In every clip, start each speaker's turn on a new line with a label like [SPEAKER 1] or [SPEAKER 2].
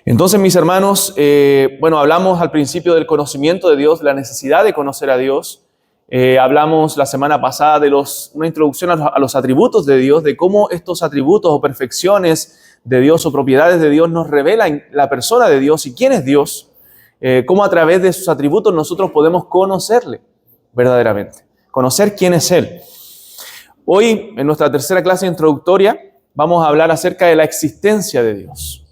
[SPEAKER 1] Entonces, mis hermanos, hablamos al principio del conocimiento de Dios, la necesidad de conocer a Dios. Hablamos la semana pasada de una introducción a los atributos de Dios, de cómo estos atributos o perfecciones de Dios o propiedades de Dios nos revelan la persona de Dios y quién es Dios, cómo a través de sus atributos nosotros podemos conocerle verdaderamente, conocer quién es Él. Hoy, en nuestra tercera clase introductoria, vamos a hablar acerca de la existencia de Dios.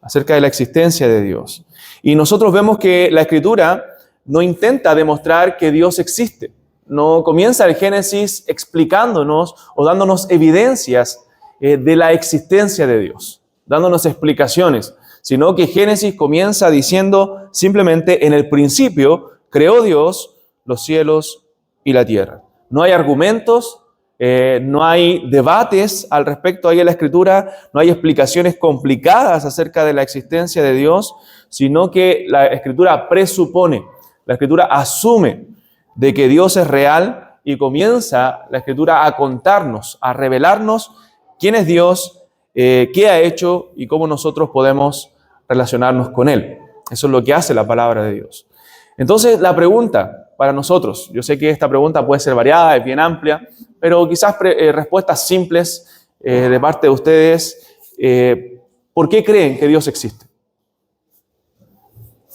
[SPEAKER 1] Acerca de la existencia de Dios. Y nosotros vemos que la Escritura no intenta demostrar que Dios existe. No comienza el Génesis explicándonos o dándonos evidencias de la existencia de Dios, dándonos explicaciones, sino que Génesis comienza diciendo simplemente: en el principio creó Dios los cielos y la tierra. No hay argumentos, no hay debates al respecto ahí en la Escritura, no hay explicaciones complicadas acerca de la existencia de Dios, sino que la Escritura presupone, la Escritura asume de que Dios es real y comienza la Escritura a contarnos, a revelarnos quién es Dios, qué ha hecho y cómo nosotros podemos relacionarnos con Él. Eso es lo que hace la palabra de Dios. Entonces, la pregunta para nosotros, yo sé que esta pregunta puede ser variada, es bien amplia, pero quizás respuestas simples de parte de ustedes. ¿Por qué creen que Dios existe?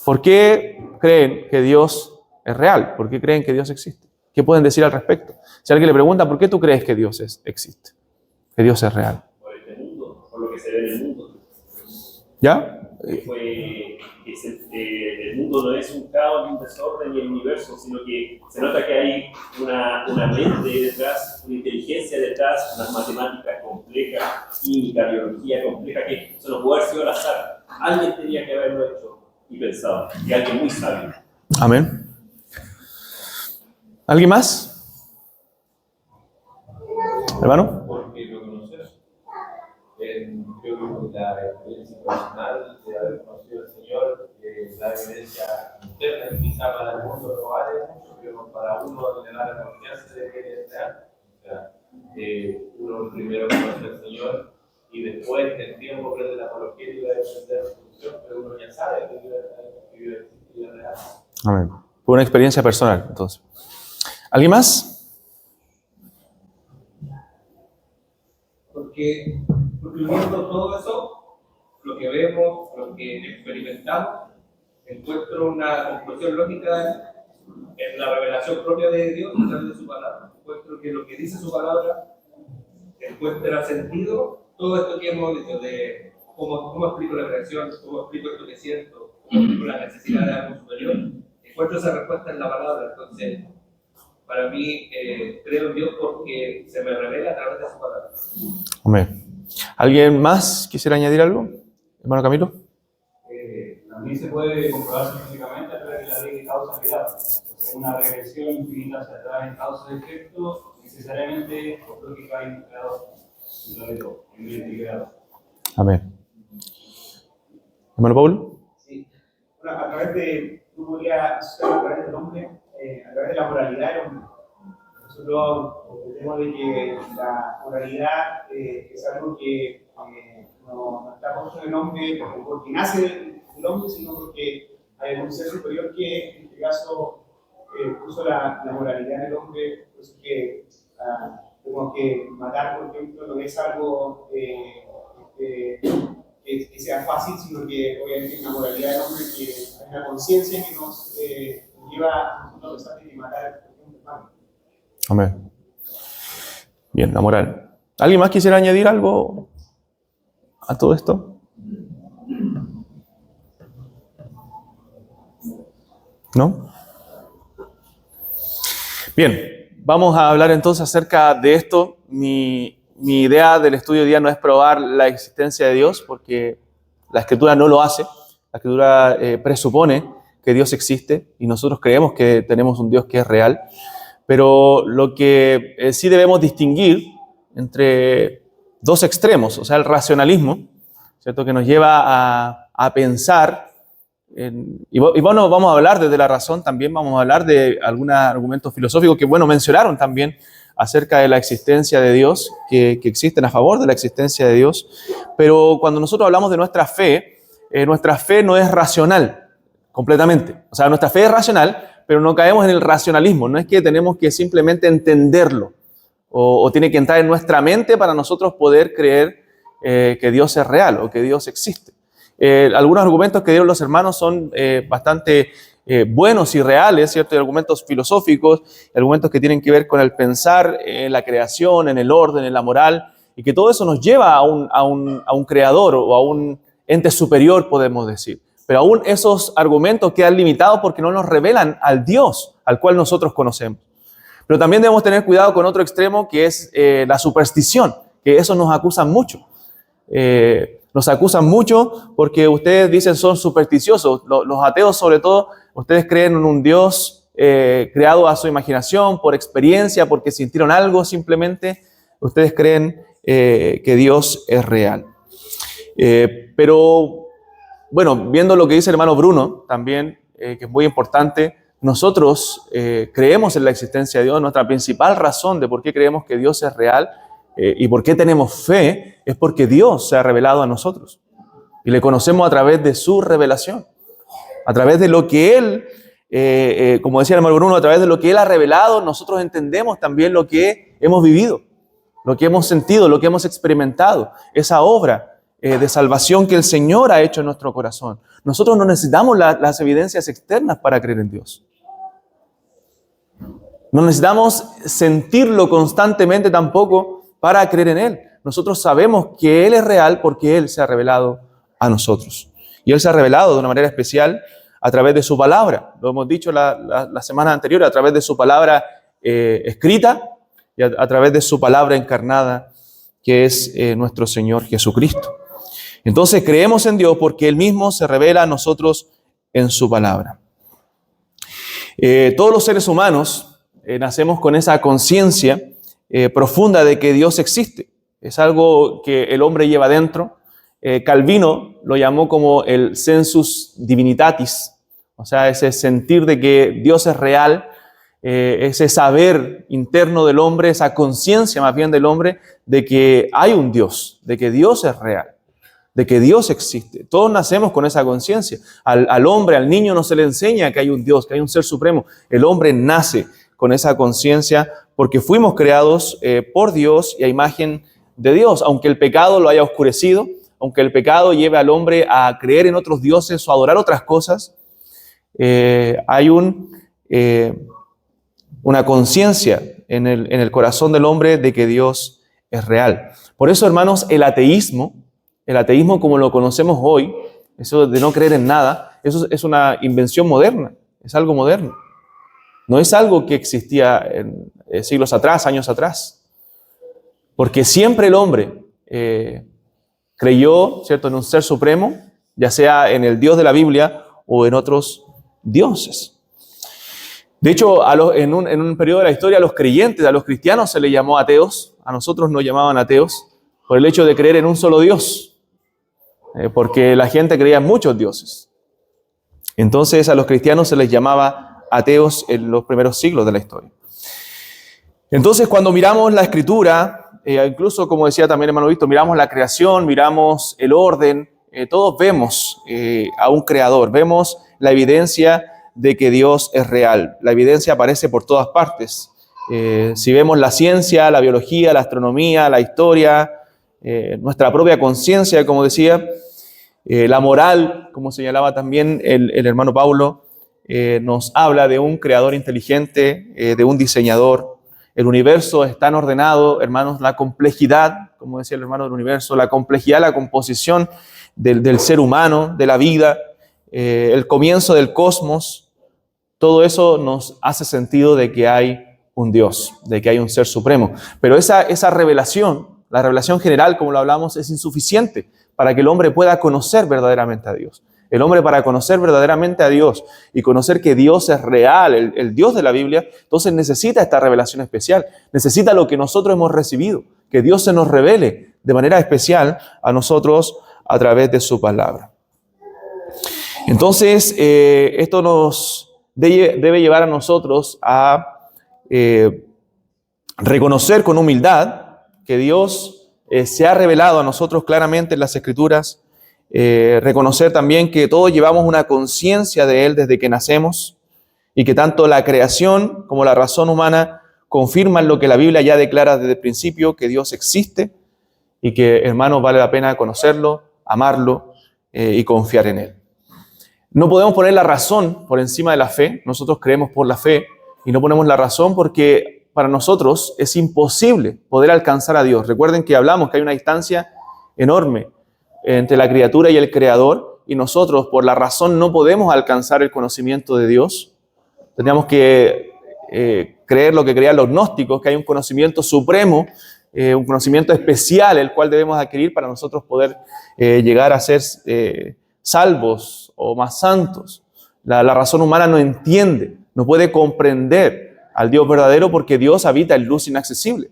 [SPEAKER 1] ¿Por qué creen que Dios es real? ¿Por qué creen que Dios existe? ¿Qué pueden decir al respecto? Si alguien le pregunta, ¿por qué tú crees que Dios existe? Que Dios es real.
[SPEAKER 2] Por este mundo, por lo que se ve en el mundo.
[SPEAKER 1] ¿Ya?
[SPEAKER 2] El mundo no es un caos, ni un desorden ni el universo, sino que se nota que hay una mente detrás, una inteligencia detrás, unas matemáticas complejas, química, biología compleja, que eso no puede haber sido al azar. Alguien tenía que haberlo hecho y pensado, y alguien muy sabio.
[SPEAKER 1] Amén. ¿Alguien más? ¿Hermano?
[SPEAKER 3] Porque lo conoces. Creo que la experiencia personal de haber conocido al Señor, la evidencia interna, quizá para el mundo no vale mucho, pero para uno le da la confianza de que es real. O sea, uno primero conoce al Señor y después en el tiempo aprende la apologética de defender la solución, pero uno ya sabe que Dios es real.
[SPEAKER 1] Amén. Fue una experiencia personal, entonces. ¿Alguien más?
[SPEAKER 4] Porque viendo todo eso, lo que vemos, lo que experimentamos, encuentro una conclusión lógica en la revelación propia de Dios a través de su palabra. Encuentro que lo que dice su palabra encuentra sentido. Todo esto que hemos dicho de cómo explico la creación, cómo explico esto que siento, cómo explico la necesidad de algo superior, encuentro esa respuesta en la palabra. Entonces, para mí, creo en Dios porque se me revela a través de su palabra.
[SPEAKER 1] Amén. ¿Alguien más quisiera añadir algo? Hermano Camilo.
[SPEAKER 5] También se puede comprobar científicamente a través de la ley de causalidad. Es una regresión infinita hacia atrás en causa y efecto, necesariamente por lógica integrada.
[SPEAKER 1] Amén. Hermano Pablo.
[SPEAKER 6] Sí. Bueno, a través de, tú podrías, a través del hombre, a través de la moralidad del hombre. Nosotros entendemos de que la moralidad es algo que no está puesto en el hombre porque nace del hombre, sino porque hay un ser superior que en este caso puso la moralidad en el hombre. Por eso que tenemos que matar, por ejemplo, no es algo que sea fácil, sino que obviamente hay una moralidad del hombre, que hay una conciencia que nos lleva a pensar que matar, por ejemplo, hermano.
[SPEAKER 1] Amén. Bien, la moral. ¿Alguien más quisiera añadir algo a todo esto? ¿No? Bien, vamos a hablar entonces acerca de esto. Mi idea del estudio de día no es probar la existencia de Dios, porque la Escritura no lo hace. La Escritura presupone que Dios existe y nosotros creemos que tenemos un Dios que es real. Pero lo que sí debemos distinguir entre dos extremos, o sea, el racionalismo, ¿cierto?, que nos lleva a pensar, y bueno, vamos a hablar desde la razón también, vamos a hablar de algunos argumentos filosóficos que, bueno, mencionaron también acerca de la existencia de Dios, que existen a favor de la existencia de Dios, pero cuando nosotros hablamos de nuestra fe, nuestra fe no es racional completamente. O sea, nuestra fe es racional, pero no caemos en el racionalismo. No es que tenemos que simplemente entenderlo o tiene que entrar en nuestra mente para nosotros poder creer que Dios es real o que Dios existe. Algunos argumentos que dieron los hermanos son bastante buenos y reales, ¿cierto? Hay argumentos filosóficos, argumentos que tienen que ver con el pensar en la creación, en el orden, en la moral, y que todo eso nos lleva a un creador o a un ente superior, podemos decir. Pero aún esos argumentos quedan limitados porque no nos revelan al Dios al cual nosotros conocemos. Pero también debemos tener cuidado con otro extremo, que es la superstición, que eso nos acusan mucho. Nos acusan mucho porque ustedes dicen son supersticiosos. Los ateos, sobre todo, ustedes creen en un Dios creado a su imaginación, por experiencia, porque sintieron algo simplemente. Ustedes creen que Dios es real. Pero, bueno, viendo lo que dice el hermano Bruno, también, que es muy importante, nosotros creemos en la existencia de Dios. Nuestra principal razón de por qué creemos que Dios es real y por qué tenemos fe es porque Dios se ha revelado a nosotros y le conocemos a través de su revelación, a través de lo que Él, como decía el hermano Bruno, a través de lo que Él ha revelado, nosotros entendemos también lo que hemos vivido, lo que hemos sentido, lo que hemos experimentado, esa obra de salvación que el Señor ha hecho en nuestro corazón. Nosotros no necesitamos las evidencias externas para creer en Dios. No necesitamos sentirlo constantemente tampoco para creer en Él. Nosotros sabemos que Él es real porque Él se ha revelado a nosotros. Y Él se ha revelado de una manera especial a través de su palabra. Lo hemos dicho la semana anterior, a través de su palabra escrita y a través de su palabra encarnada, que es nuestro Señor Jesucristo. Entonces creemos en Dios porque Él mismo se revela a nosotros en su palabra. Todos los seres humanos nacemos con esa conciencia profunda de que Dios existe. Es algo que el hombre lleva dentro. Calvino lo llamó como el sensus divinitatis, o sea, ese sentir de que Dios es real, ese saber interno del hombre, esa conciencia más bien del hombre de que hay un Dios, de que Dios es real, de que Dios existe. Todos nacemos con esa conciencia. Al hombre, al niño no se le enseña que hay un Dios, que hay un ser supremo. El hombre nace con esa conciencia porque fuimos creados por Dios y a imagen de Dios. Aunque el pecado lo haya oscurecido, aunque el pecado lleve al hombre a creer en otros dioses o a adorar otras cosas, hay una conciencia en el corazón del hombre de que Dios es real. Por eso, hermanos, el ateísmo como lo conocemos hoy, eso de no creer en nada, eso es una invención moderna, es algo moderno. No es algo que existía en siglos atrás, años atrás. Porque siempre el hombre creyó, ¿cierto?, en un ser supremo, ya sea en el Dios de la Biblia o en otros dioses. De hecho, en un periodo de la historia, a los creyentes, a los cristianos se les llamó ateos, a nosotros nos llamaban ateos, por el hecho de creer en un solo Dios, porque la gente creía en muchos dioses. Entonces a los cristianos se les llamaba ateos en los primeros siglos de la historia. Entonces cuando miramos la Escritura, incluso como decía también el hermano Víctor, miramos la creación, miramos el orden, todos vemos a un creador, vemos la evidencia de que Dios es real. La evidencia aparece por todas partes. Si vemos la ciencia, la biología, la astronomía, la historia, nuestra propia conciencia, como decía, la moral, como señalaba también el hermano Paulo, nos habla de un creador inteligente, de un diseñador. El universo es tan ordenado, hermanos, la complejidad, como decía el hermano del universo, la complejidad, la composición del ser humano, de la vida, el comienzo del cosmos, todo eso nos hace sentido de que hay un Dios, de que hay un ser supremo. Pero esa revelación, la revelación general, como lo hablamos, es insuficiente para que el hombre pueda conocer verdaderamente a Dios. El hombre, para conocer verdaderamente a Dios y conocer que Dios es real, el Dios de la Biblia, entonces necesita esta revelación especial, necesita lo que nosotros hemos recibido, que Dios se nos revele de manera especial a nosotros a través de su palabra. Entonces, esto nos debe llevar a nosotros a reconocer con humildad que Dios se ha revelado a nosotros claramente en las Escrituras reconocer también que todos llevamos una conciencia de Él desde que nacemos y que tanto la creación como la razón humana confirman lo que la Biblia ya declara desde el principio, que Dios existe y que, hermanos, vale la pena conocerlo, amarlo y confiar en Él. No podemos poner la razón por encima de la fe. Nosotros creemos por la fe y no ponemos la razón porque para nosotros es imposible poder alcanzar a Dios. Recuerden que hablamos que hay una distancia enorme entre la criatura y el Creador, y nosotros por la razón no podemos alcanzar el conocimiento de Dios. Teníamos que creer lo que creían los gnósticos, que hay un conocimiento supremo, un conocimiento especial, el cual debemos adquirir para nosotros poder llegar a ser salvos o más santos. La razón humana no entiende, no puede comprender al Dios verdadero porque Dios habita en luz inaccesible.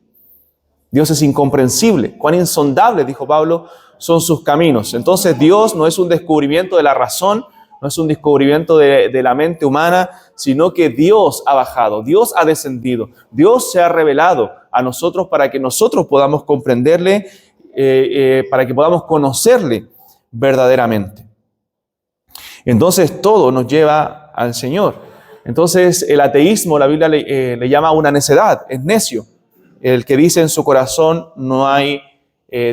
[SPEAKER 1] Dios es incomprensible. Cuán insondables, dijo Pablo, son sus caminos. Entonces Dios no es un descubrimiento de la razón, no es un descubrimiento de la mente humana, sino que Dios ha bajado, Dios ha descendido, Dios se ha revelado a nosotros para que nosotros podamos comprenderle, para que podamos conocerle verdaderamente. Entonces todo nos lleva al Señor. Entonces el ateísmo, la Biblia le llama una necedad, es necio, el que dice en su corazón no hay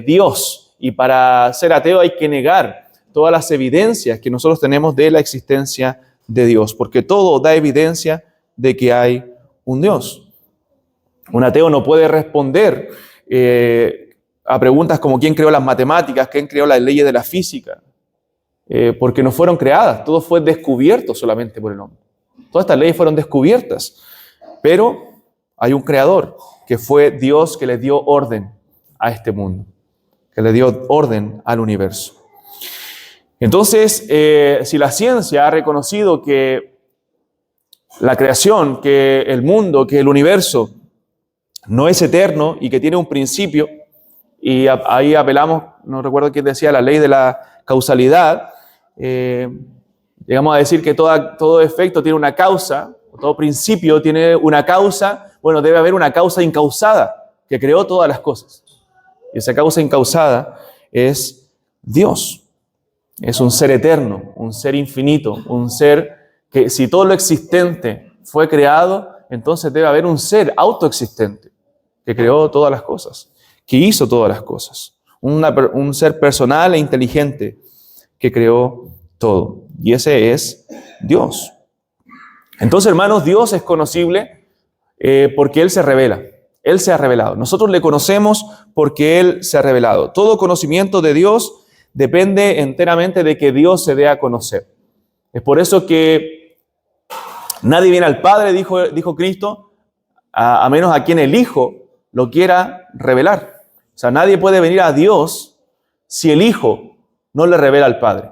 [SPEAKER 1] Dios, y para ser ateo hay que negar todas las evidencias que nosotros tenemos de la existencia de Dios, porque todo da evidencia de que hay un Dios. Un ateo no puede responder a preguntas como ¿quién creó las matemáticas? ¿Quién creó las leyes de la física? Porque no fueron creadas, todo fue descubierto solamente por el hombre. Todas estas leyes fueron descubiertas, pero hay un creador que fue Dios que le dio orden a este mundo, que le dio orden al universo. Entonces, si la ciencia ha reconocido que la creación, que el mundo, que el universo no es eterno y que tiene un principio, y ahí apelamos, no recuerdo quién decía, la ley de la causalidad, llegamos a decir que todo efecto tiene una causa, todo principio tiene una causa. Bueno, debe haber una causa incausada que creó todas las cosas. Y esa causa incausada es Dios. Es un ser eterno, un ser infinito, un ser que si todo lo existente fue creado, entonces debe haber un ser autoexistente que creó todas las cosas, que hizo todas las cosas. Un ser personal e inteligente que creó todo. Y ese es Dios. Entonces, hermanos, Dios es conocible porque Él se revela. Él se ha revelado. Nosotros le conocemos porque Él se ha revelado. Todo conocimiento de Dios depende enteramente de que Dios se dé a conocer. Es por eso que nadie viene al Padre, dijo Cristo, a menos a quien el Hijo lo quiera revelar. O sea, nadie puede venir a Dios si el Hijo no le revela al Padre.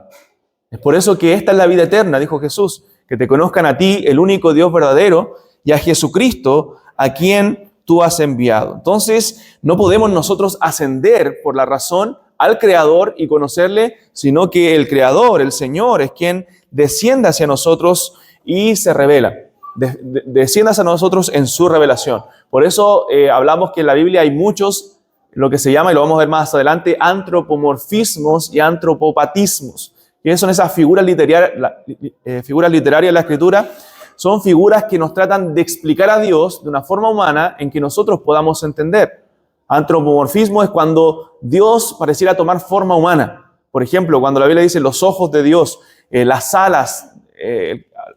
[SPEAKER 1] Es por eso que esta es la vida eterna, dijo Jesús, que te conozcan a ti, el único Dios verdadero, y a Jesucristo, a quien tú has enviado. Entonces, no podemos nosotros ascender por la razón al Creador y conocerle, sino que el Creador, el Señor, es quien desciende hacia nosotros y se revela. Desciende hacia nosotros en su revelación. Por eso hablamos que en la Biblia hay muchos, lo que se llama, y lo vamos a ver más adelante, antropomorfismos y antropopatismos. ¿Qué son esas figuras literarias de la Escritura? Son figuras que nos tratan de explicar a Dios de una forma humana en que nosotros podamos entender. Antropomorfismo es cuando Dios pareciera tomar forma humana. Por ejemplo, cuando la Biblia dice los ojos de Dios, las alas,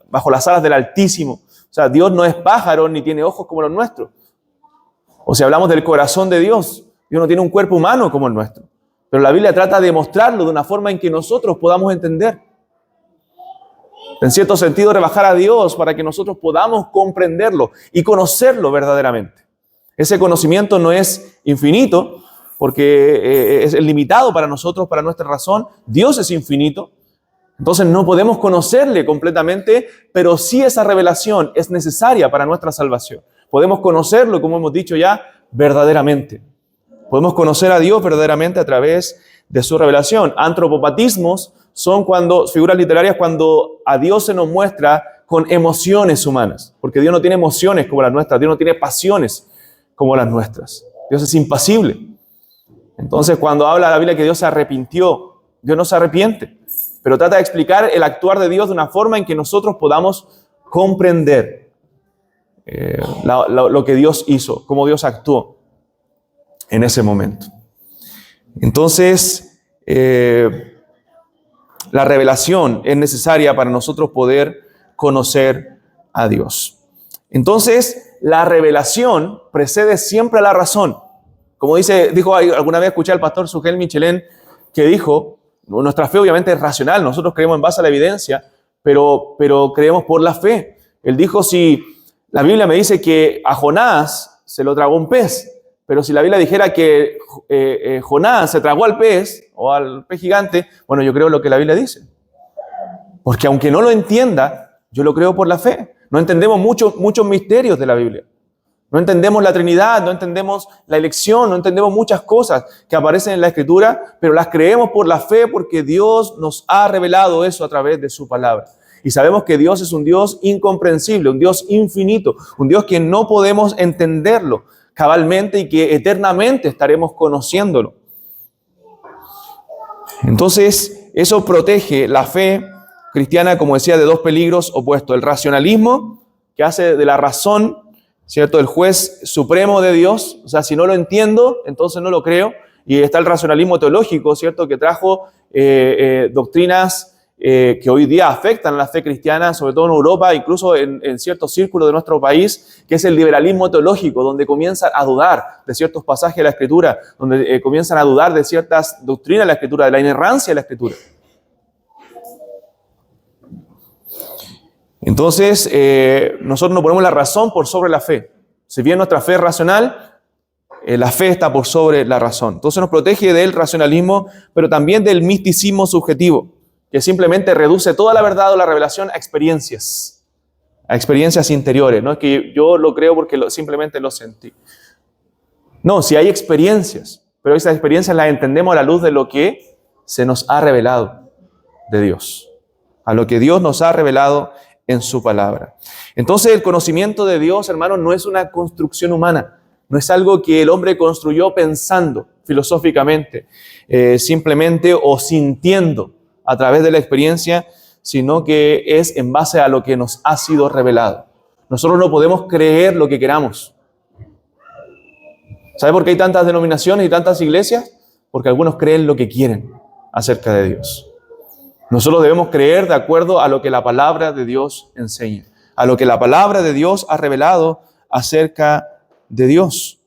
[SPEAKER 1] bajo las alas del Altísimo. O sea, Dios no es pájaro ni tiene ojos como los nuestros. O si hablamos del corazón de Dios, Dios no tiene un cuerpo humano como el nuestro. Pero la Biblia trata de mostrarlo de una forma en que nosotros podamos entender. En cierto sentido, rebajar a Dios para que nosotros podamos comprenderlo y conocerlo verdaderamente. Ese conocimiento no es infinito, porque es limitado para nosotros, para nuestra razón. Dios es infinito, entonces no podemos conocerle completamente, pero sí esa revelación es necesaria para nuestra salvación. Podemos conocerlo, como hemos dicho ya, verdaderamente. Podemos conocer a Dios verdaderamente a través de su revelación. Antropopatismos son figuras literarias cuando a Dios se nos muestra con emociones humanas, porque Dios no tiene emociones como las nuestras, Dios no tiene pasiones como las nuestras. Dios es impasible. Entonces, cuando habla la Biblia que Dios se arrepintió Dios no se arrepiente, pero trata de explicar el actuar de Dios de una forma en que nosotros podamos comprender lo que Dios hizo, cómo Dios actuó en ese momento. Entonces, la revelación es necesaria para nosotros poder conocer a Dios. Entonces, la revelación precede siempre a la razón. Como dijo alguna vez, escuché al pastor Sugel Michelén que dijo, nuestra fe obviamente es racional, nosotros creemos en base a la evidencia, pero creemos por la fe. Él dijo, si la Biblia me dice que a Jonás se lo tragó un pez, pero si la Biblia dijera que Jonás se tragó al pez o al pez gigante, bueno, yo creo lo que la Biblia dice. Porque aunque no lo entienda, yo lo creo por la fe. No entendemos muchos misterios de la Biblia. No entendemos la Trinidad, no entendemos la elección, no entendemos muchas cosas que aparecen en la Escritura, pero las creemos por la fe porque Dios nos ha revelado eso a través de su palabra. Y sabemos que Dios es un Dios incomprensible, un Dios infinito, un Dios que no podemos entenderlo cabalmente y que eternamente estaremos conociéndolo. Entonces, eso protege la fe cristiana, como decía, de dos peligros opuestos. El racionalismo, que hace de la razón, ¿cierto?, el juez supremo de Dios. O sea, si no lo entiendo, entonces no lo creo. Y está el racionalismo teológico, ¿cierto?, que trajo doctrinas que hoy día afectan a la fe cristiana, sobre todo en Europa, incluso en ciertos círculos de nuestro país, que es el liberalismo teológico, donde comienzan a dudar de ciertos pasajes de la Escritura, donde comienzan a dudar de ciertas doctrinas de la Escritura, de la inerrancia de la Escritura. Entonces, nosotros no ponemos la razón por sobre la fe. Si bien nuestra fe es racional, la fe está por sobre la razón. Entonces nos protege del racionalismo, pero también del misticismo subjetivo, que simplemente reduce toda la verdad o la revelación a experiencias interiores. No es que yo lo creo porque simplemente lo sentí. No, si hay experiencias, pero esas experiencias las entendemos a la luz de lo que se nos ha revelado de Dios, a lo que Dios nos ha revelado en su palabra. Entonces el conocimiento de Dios, hermanos, no es una construcción humana, no es algo que el hombre construyó pensando filosóficamente, simplemente o sintiendo a través de la experiencia, sino que es en base a lo que nos ha sido revelado. Nosotros no podemos creer lo que queramos. ¿Sabe por qué hay tantas denominaciones y tantas iglesias? Porque algunos creen lo que quieren acerca de Dios. Nosotros debemos creer de acuerdo a lo que la palabra de Dios enseña, a lo que la palabra de Dios ha revelado acerca de Dios.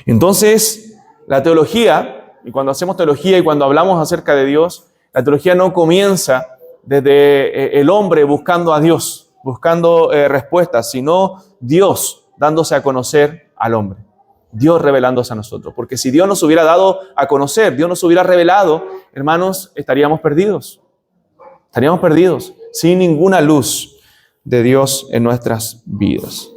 [SPEAKER 1] Entonces, la teología, y cuando hacemos teología y cuando hablamos acerca de Dios, la teología no comienza desde el hombre buscando a Dios, buscando respuestas, sino Dios dándose a conocer al hombre. Dios revelándose a nosotros. Porque si Dios nos hubiera dado a conocer, Dios nos hubiera revelado, hermanos, estaríamos perdidos. Estaríamos perdidos, sin ninguna luz de Dios en nuestras vidas.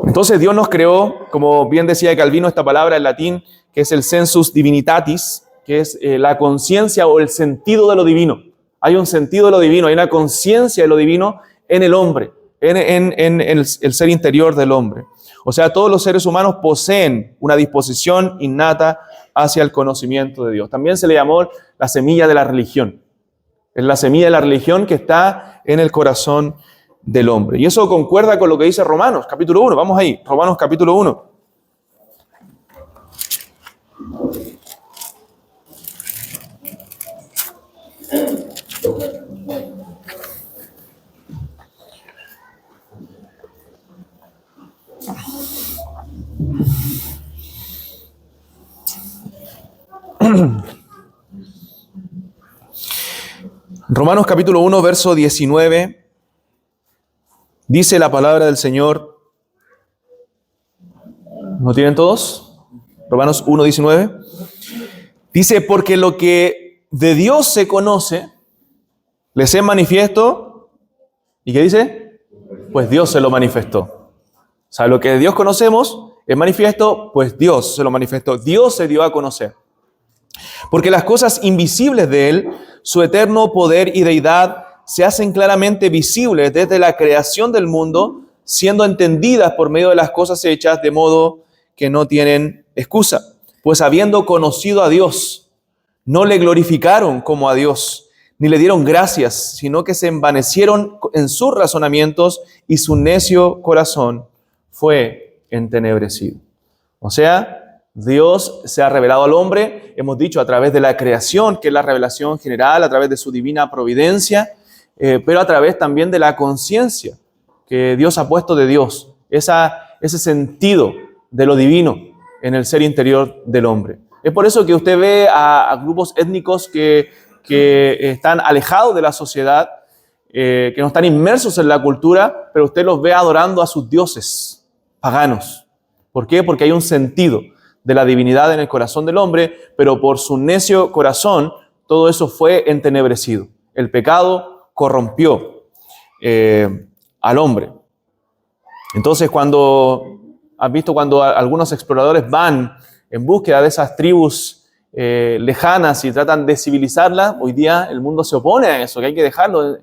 [SPEAKER 1] Entonces Dios nos creó, como bien decía Calvino, esta palabra en latín, que es el sensus divinitatis, que es la conciencia o el sentido de lo divino. Hay un sentido de lo divino, hay una conciencia de lo divino en el hombre, en el ser interior del hombre. O sea, todos los seres humanos poseen una disposición innata hacia el conocimiento de Dios. También se le llamó la semilla de la religión. Es la semilla de la religión que está en el corazón del hombre. Y eso concuerda con lo que dice Romanos, capítulo 1. Vamos ahí, Romanos capítulo 1. Romanos capítulo 1, verso 19, dice la palabra del Señor. ¿No tienen todos? Romanos 1, 19. Dice, porque lo que de Dios se conoce, les es manifiesto. ¿Y qué dice? Pues Dios se lo manifestó. O sea, lo que de Dios conocemos es manifiesto, pues Dios se lo manifestó. Dios se dio a conocer. Porque las cosas invisibles de Él, su eterno poder y deidad, se hacen claramente visibles desde la creación del mundo, siendo entendidas por medio de las cosas hechas, de modo que no tienen excusa. Pues habiendo conocido a Dios, No le glorificaron como a Dios, ni le dieron gracias, sino que se envanecieron en sus razonamientos y su necio corazón fue entenebrecido. O sea, Dios se ha revelado al hombre, hemos dicho, a través de la creación, que es la revelación general, a través de su divina providencia, pero a través también de la conciencia que Dios ha puesto de Dios, ese sentido de lo divino en el ser interior del hombre. Es por eso que usted ve a grupos étnicos que están alejados de la sociedad, que no están inmersos en la cultura, pero usted los ve adorando a sus dioses paganos. ¿Por qué? Porque hay un sentido de la divinidad en el corazón del hombre, pero por su necio corazón todo eso fue entenebrecido. El pecado corrompió al hombre. Entonces, has visto cuando algunos exploradores van en búsqueda de esas tribus lejanas y tratan de civilizarlas, hoy día el mundo se opone a eso, que hay que dejarlo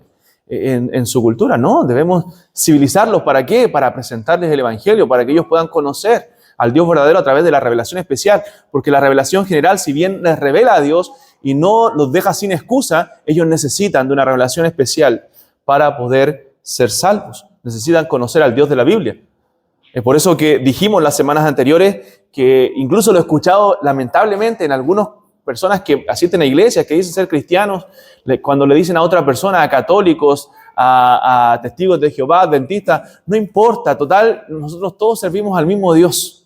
[SPEAKER 1] en su cultura. No, debemos civilizarlos. ¿Para qué? Para presentarles el Evangelio, para que ellos puedan conocer al Dios verdadero a través de la revelación especial, porque la revelación general, si bien les revela a Dios y no los deja sin excusa, ellos necesitan de una revelación especial para poder ser salvos. Necesitan conocer al Dios de la Biblia. Es por eso que dijimos las semanas anteriores que incluso lo he escuchado lamentablemente en algunas personas que asisten a iglesias, que dicen ser cristianos, cuando le dicen a otra persona, a católicos, a testigos de Jehová, adventistas, no importa, total, nosotros todos servimos al mismo Dios.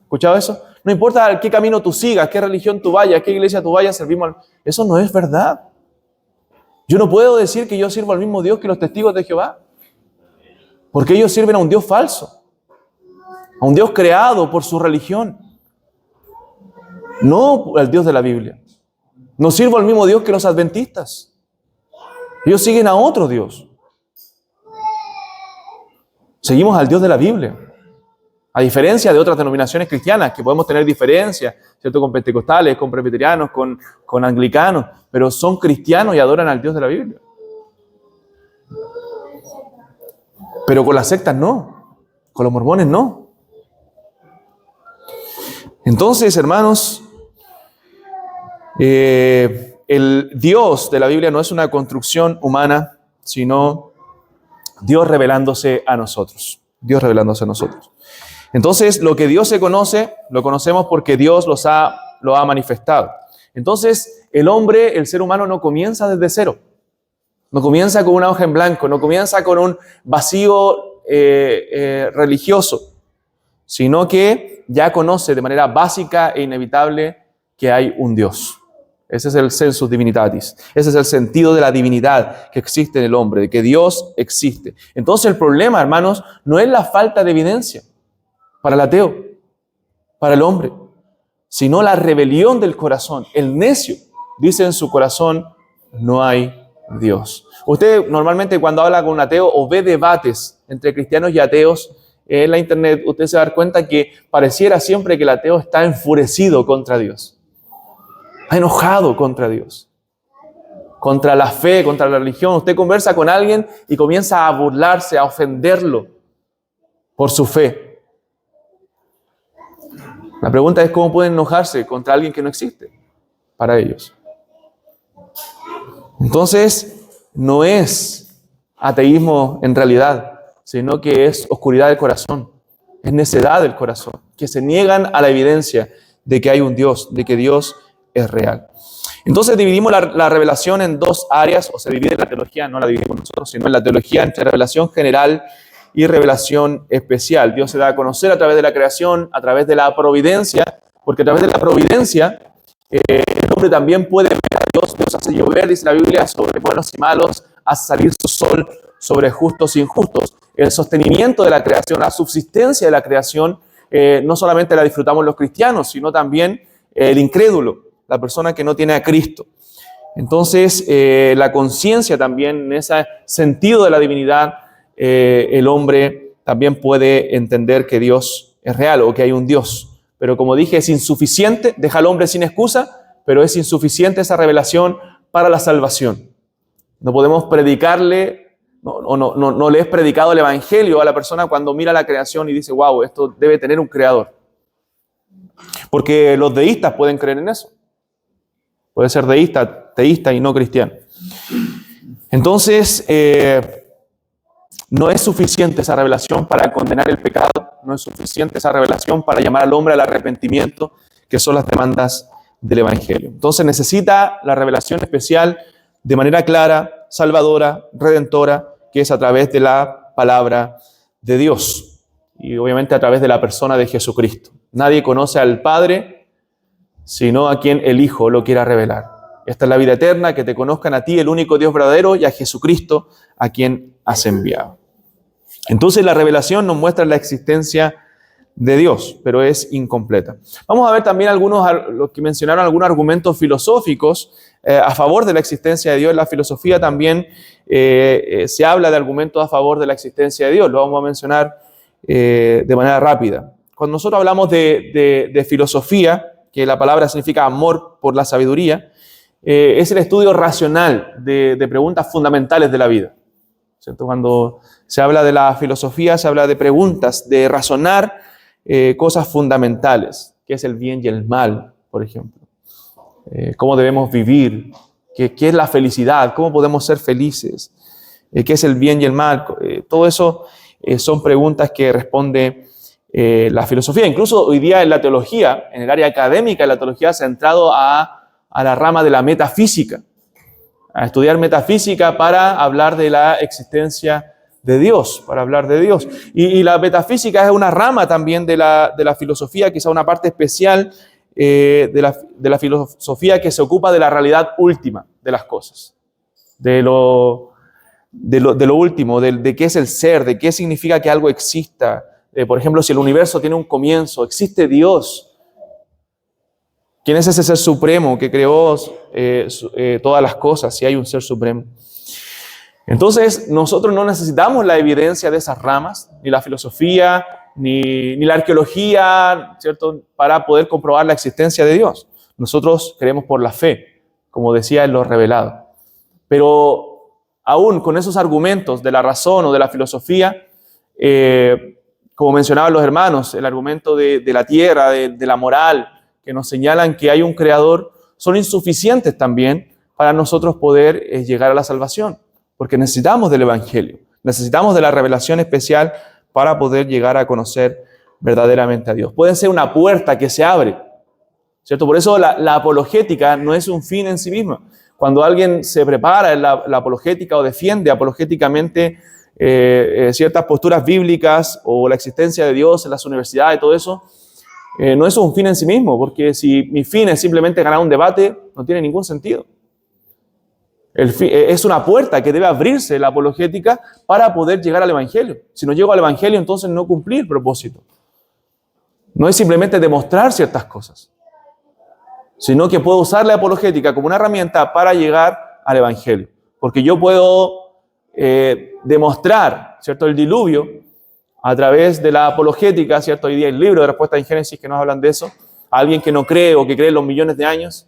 [SPEAKER 1] ¿Escuchado eso? No importa qué camino tú sigas, qué religión tú vayas, qué iglesia tú vayas, servimos al... Eso no es verdad. Yo no puedo decir que yo sirvo al mismo Dios que los testigos de Jehová, porque ellos sirven a un Dios falso, a un Dios creado por su religión, no al Dios de la Biblia. No sirvo al mismo Dios que los adventistas. Ellos siguen a otro Dios. Seguimos al Dios de la Biblia. A diferencia de otras denominaciones cristianas, que podemos tener diferencias, ¿cierto? Con pentecostales, con presbiterianos, con anglicanos, pero son cristianos y adoran al Dios de la Biblia. Pero con las sectas no, con los mormones no. Entonces, hermanos, el Dios de la Biblia no es una construcción humana, sino Dios revelándose a nosotros. Dios revelándose a nosotros. Entonces, lo que Dios se conoce, lo conocemos porque Dios lo ha manifestado. Entonces, el hombre, el ser humano, no comienza desde cero. No comienza con una hoja en blanco, no comienza con un vacío religioso, sino que ya conoce de manera básica e inevitable que hay un Dios. Ese es el sensus divinitatis. Ese es el sentido de la divinidad que existe en el hombre, de que Dios existe. Entonces el problema, hermanos, no es la falta de evidencia para el ateo, para el hombre, sino la rebelión del corazón. El necio dice en su corazón, no hay Dios. Usted normalmente cuando habla con un ateo o ve debates entre cristianos y ateos en la internet, usted se va a dar cuenta que pareciera siempre que el ateo está enfurecido contra Dios, está enojado contra Dios, contra la fe, contra la religión. Usted conversa con alguien y comienza a burlarse, a ofenderlo por su fe. La pregunta es cómo pueden enojarse contra alguien que no existe para ellos. Entonces, no es ateísmo en realidad, sino que es oscuridad del corazón, es necedad del corazón, que se niegan a la evidencia de que hay un Dios, de que Dios es real. Entonces dividimos la revelación en dos áreas, o se divide la teología, no la dividimos nosotros, sino en la teología entre revelación general y revelación especial. Dios se da a conocer a través de la creación, a través de la providencia, porque a través de la providencia el hombre también puede ver a Dios. Dios hace llover, dice la Biblia, sobre buenos y malos, hace salir su sol sobre justos e injustos. El sostenimiento de la creación, la subsistencia de la creación, no solamente la disfrutamos los cristianos, sino también el incrédulo, la persona que no tiene a Cristo. Entonces, la conciencia también, en ese sentido de la divinidad, el hombre también puede entender que Dios es real o que hay un Dios. Pero como dije, es insuficiente, deja al hombre sin excusa, pero es insuficiente esa revelación para la salvación. No podemos predicarle, no le es predicado el Evangelio a la persona cuando mira la creación y dice, wow, esto debe tener un creador. Porque los deístas pueden creer en eso. Puede ser teísta y no cristiano. Entonces, no es suficiente esa revelación para condenar el pecado, no es suficiente esa revelación para llamar al hombre al arrepentimiento, que son las demandas del Evangelio. Entonces necesita la revelación especial de manera clara, salvadora, redentora, que es a través de la palabra de Dios y obviamente a través de la persona de Jesucristo. Nadie conoce al Padre sino a quien el Hijo lo quiera revelar. Esta es la vida eterna, que te conozcan a ti, el único Dios verdadero, y a Jesucristo, a quien has enviado. Entonces la revelación nos muestra la existencia de Dios, pero es incompleta. Vamos a ver también los que mencionaron algunos argumentos filosóficos a favor de la existencia de Dios. En la filosofía también se habla de argumentos a favor de la existencia de Dios. Lo vamos a mencionar de manera rápida. Cuando nosotros hablamos de filosofía, que la palabra significa amor por la sabiduría, es el estudio racional de preguntas fundamentales de la vida, ¿cierto? Cuando se habla de la filosofía, se habla de preguntas, de razonar cosas fundamentales, qué es el bien y el mal, por ejemplo, cómo debemos vivir, qué es la felicidad, cómo podemos ser felices, qué es el bien y el mal. Todo eso son preguntas que responde la filosofía. Incluso hoy día en la teología, en el área académica de la teología, se ha entrado a la rama de la metafísica, a estudiar metafísica para hablar de la existencia de Dios, para hablar de Dios. Y la metafísica es una rama también de la filosofía, quizá una parte especial de la filosofía que se ocupa de la realidad última de las cosas, de lo último, de qué es el ser, de qué significa que algo exista. Por ejemplo, si el universo tiene un comienzo, ¿existe Dios? ¿Quién es ese ser supremo que creó todas las cosas, si hay un ser supremo? Entonces, nosotros no necesitamos la evidencia de esas ramas, ni la filosofía, ni la arqueología, ¿cierto?, para poder comprobar la existencia de Dios. Nosotros creemos por la fe, como decía en lo revelado. Pero aún con esos argumentos de la razón o de la filosofía, como mencionaban los hermanos, el argumento de la tierra, de la moral, que nos señalan que hay un creador, son insuficientes también para nosotros poder llegar a la salvación, porque necesitamos del Evangelio, necesitamos de la revelación especial para poder llegar a conocer verdaderamente a Dios. Puede ser una puerta que se abre, ¿cierto? Por eso la apologética no es un fin en sí misma. Cuando alguien se prepara en la apologética o defiende apologéticamente ciertas posturas bíblicas o la existencia de Dios en las universidades y todo eso, no es un fin en sí mismo, porque si mi fin es simplemente ganar un debate, no tiene ningún sentido. Es una puerta que debe abrirse la apologética para poder llegar al Evangelio. Si no llego al Evangelio, entonces no cumplí el propósito. No es simplemente demostrar ciertas cosas, sino que puedo usar la apologética como una herramienta para llegar al Evangelio. Porque yo puedo demostrar, ¿cierto?, el diluvio a través de la apologética, ¿cierto? Hoy día hay libros de respuesta en Génesis que nos hablan de eso. A alguien que no cree o que cree en los millones de años,